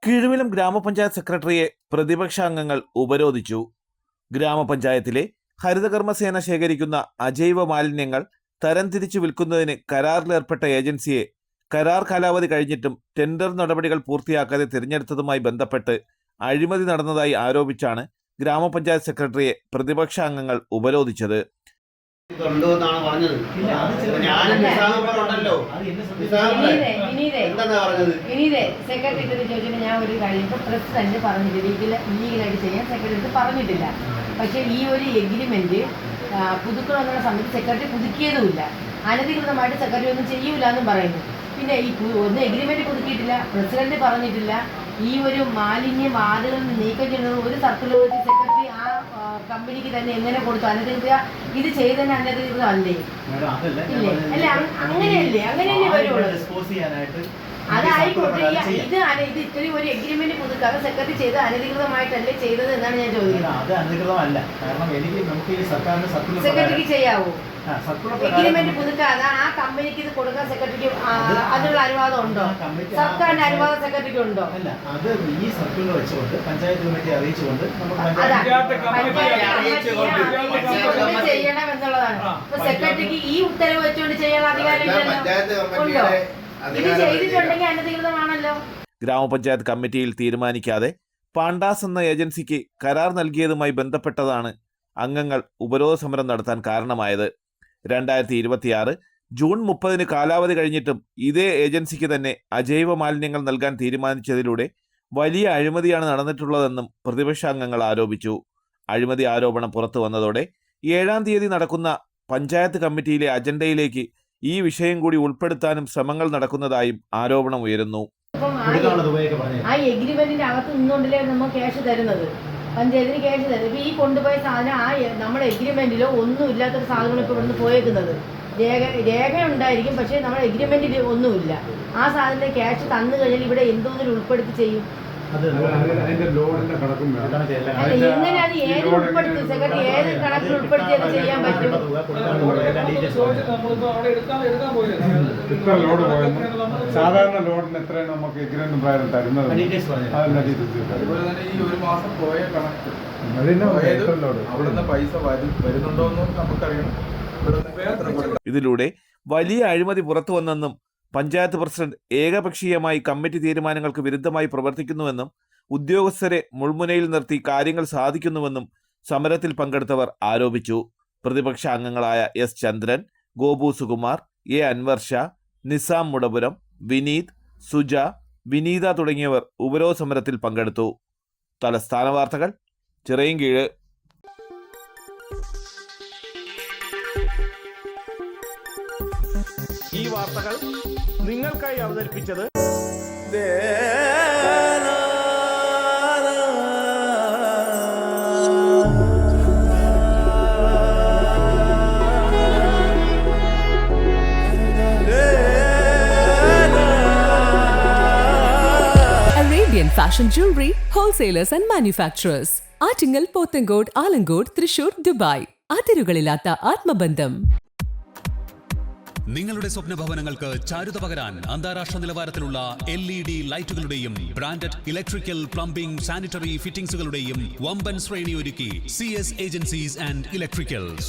കിഴുവിലം ഗ്രാമപഞ്ചായത്ത് സെക്രട്ടറിയെ പ്രതിപക്ഷാംഗങ്ങൾ ഉപരോധിച്ചു. ഗ്രാമപഞ്ചായത്തിലെ ഹരിതകർമ്മസേന ശേഖരിക്കുന്ന അജൈവ മാലിന്യങ്ങൾ തരംതിരിച്ചു വിൽക്കുന്നതിന് കരാറിലേർപ്പെട്ട ഏജൻസിയെ കരാർ കാലാവധി കഴിഞ്ഞിട്ടും ടെൻഡർ നടപടികൾ പൂർത്തിയാക്കാതെ തിരഞ്ഞെടുത്തതുമായി ബന്ധപ്പെട്ട് അഴിമതി നടന്നതായി ആരോപിച്ചാണ് ഗ്രാമപഞ്ചായത്ത് സെക്രട്ടറിയെ പ്രതിപക്ഷാംഗങ്ങൾ ഉപരോധിച്ചത്. പ്രസിഡന്റ് പറഞ്ഞിട്ടില്ല, ലീഗലായിട്ട് ചെയ്യാൻ സെക്രട്ടറി പറഞ്ഞിട്ടില്ല. പക്ഷേ ഈ ഒരു എഗ്രിമെന്റ് പുതുക്കണമെന്നുള്ള സമയത്ത് സെക്രട്ടറി പുതുക്കിയതുമില്ല. അനധികൃതമായിട്ട് സെക്രട്ടറി ഒന്നും ചെയ്യൂല എന്നും പറയുന്നു. പിന്നെ ഈ ഒന്ന് എഗ്രിമെന്റ് പുതുക്കിയിട്ടില്ല, പ്രസിഡന്റ് പറഞ്ഞിട്ടില്ല. ഈ ഒരു മാലിന്യം ആളുകളിൽ നിന്ന് നീക്കം ചെയ്യുന്നത് ഒരു സർക്കുലർ സെക്രട്ടറി ആ കമ്പനിക്ക് തന്നെ എങ്ങനെ കൊടുത്തു? അനധികൃത ഇത് ചെയ്തതിന് അനധികൃതമല്ലേ? ഇല്ലേ? അല്ല, അങ്ങനെയല്ലേ വരുള്ളൂ. അതായിക്കോട്ടെ. ഇത് ഇത്രയും ഒരു എഗ്രിമെന്റ് പുതുക്കാതെ സെക്രട്ടറി ചെയ്ത് അനധികൃതമായിട്ടല്ലേ ചെയ്തത് എന്നാണ് ഞാൻ ചോദിക്കുന്നത്. സെക്രട്ടറിക്ക് ചെയ്യാവൂ? എഗ്രിമെന്റ് പുതുക്കാതെ ആ കമ്പനിക്ക് ഇത് കൊടുക്കാൻ സെക്രട്ടറിക്ക് അതിനുള്ള അനുവാദം ഉണ്ടോ? സർക്കാരിന്റെ അനുവാദം സെക്രട്ടറിക്ക് ഉണ്ടോ? ചെയ്യണം എന്നുള്ളതാണ്. അപ്പൊ സെക്രട്ടറിക്ക് ഈ ഉത്തരവ് വെച്ചുകൊണ്ട് ചെയ്യാനുള്ള അധികാരം ഉണ്ടോ? ഇത് ചെയ്തിട്ടുണ്ടെങ്കിൽ അനധികൃതമാണല്ലോ. ഗ്രാമപഞ്ചായത്ത് കമ്മിറ്റിയിൽ തീരുമാനിക്കാതെ പാണ്ടാസ് എന്ന ഏജൻസിക്ക് കരാർ നൽകിയതുമായി ബന്ധപ്പെട്ടതാണ് അംഗങ്ങൾ ഉപരോധ സമരം നടത്താൻ കാരണമായത്. 2026 ജൂൺ 30 കാലാവധി കഴിഞ്ഞിട്ടും ഇതേ ഏജൻസിക്ക് തന്നെ അജൈവ മാലിന്യങ്ങൾ നൽകാൻ തീരുമാനിച്ചതിലൂടെ വലിയ അഴിമതിയാണ് നടന്നിട്ടുള്ളതെന്നും പ്രതിപക്ഷാംഗങ്ങൾ ആരോപിച്ചു. അഴിമതി ആരോപണം പുറത്തു വന്നതോടെ 7-ാം തീയതി നടക്കുന്ന പഞ്ചായത്ത് കമ്മിറ്റിയിലെ അജണ്ടയിലേക്ക് ഈ വിഷയം കൂടി ഉൾപ്പെടുത്താനും ശ്രമങ്ങൾ നടക്കുന്നതായും ആരോപണം ഉയരുന്നു. ആ എഗ്രിമെന്റിന്റെ അകത്ത് നിന്നുകൊണ്ടല്ലേ നമ്മൾ ക്യാഷ് തരുന്നത്, പഞ്ചായത്തിന് ക്യാഷ് തരുന്നത്. ഇപ്പൊ ഈ കൊണ്ടുപോയ സാധനം ആ നമ്മുടെ എഗ്രിമെന്റിലോ ഒന്നും ഇല്ലാത്തൊരു സാധനം ഇപ്പൊ ഇവിടുന്ന് പോയേക്കുന്നത്. രേഖ ഉണ്ടായിരിക്കും, പക്ഷേ നമ്മുടെ എഗ്രിമെന്റിൽ ഒന്നുമില്ല. ആ സാധനത്തിന്റെ ക്യാഷ് തന്നു കഴിഞ്ഞാൽ ഇവിടെ എന്തോന്നിൽ ഉൾപ്പെടുത്തി ചെയ്യും? എങ്ങനെ അത് ഏത് ഉൾപ്പെടുത്തി സെക്രട്ടറി ഏത് കണക്കിൽ ഉൾപ്പെടുത്തി അത് ചെയ്യാൻ പറ്റും? സാധാരണ ലോഡിന് എത്രയാണ് നമുക്ക് എഗ്രിമെന്റ് പ്രകാരം തരുന്നത്? ഈ ഒരു മാസം പോയ കണക്ക് അവിടുന്ന് പൈസ വരുന്നുണ്ടോന്നും നമുക്കറിയണം. ഇതിലൂടെ വലിയ അഴിമതി പുറത്തു വന്നെന്നും പഞ്ചായത്ത് പ്രസിഡന്റ് ഏകപക്ഷീയമായി കമ്മിറ്റി തീരുമാനങ്ങൾക്ക് വിരുദ്ധമായി പ്രവർത്തിക്കുന്നുവെന്നും ഉദ്യോഗസ്ഥരെ മുൾമുനയിൽ നിർത്തി കാര്യങ്ങൾ സാധിക്കുന്നുവെന്നും സമരത്തിൽ പങ്കെടുത്തവർ ആരോപിച്ചു. പ്രതിപക്ഷ അംഗങ്ങളായ എസ് ചന്ദ്രൻ, ഗോപു സുകുമാർ, എ അൻവർ ഷാ, നിസാം മുടപുരം, വിനീത്, സുജ, വിനീത തുടങ്ങിയവർ ഉപരോധ സമരത്തിൽ പങ്കെടുത്തു. തലസ്ഥാന വാർത്തകൾ, ചിറയൻകീഴ്. ഈ വാർത്തകൾ നിങ്ങൾക്കായി അവതരിപ്പിച്ചത് Arabian Fashion Jewelry Wholesalers and Manufacturers. Attingal, Pothencode, Alamcode, Thrissur, Dubai. അതിരുകളില്ലാത്ത ആത്മബന്ധം. നിങ്ങളുടെ സ്വപ്ന ഭവനങ്ങൾക്ക് ചാരുത പകരാൻ അന്താരാഷ്ട്ര നിലവാരത്തിലുള്ള LED ലൈറ്റുകളുടെയും ബ്രാൻഡഡ് ഇലക്ട്രിക്കൽ, പ്ലംബിംഗ്, സാനിറ്ററി ഫിറ്റിംഗ്സുകളുടെയും വമ്പൻ ശ്രേണി ഒരുക്കി CS ഏജൻസീസ് ആൻഡ് ഇലക്ട്രിക്കൽസ്.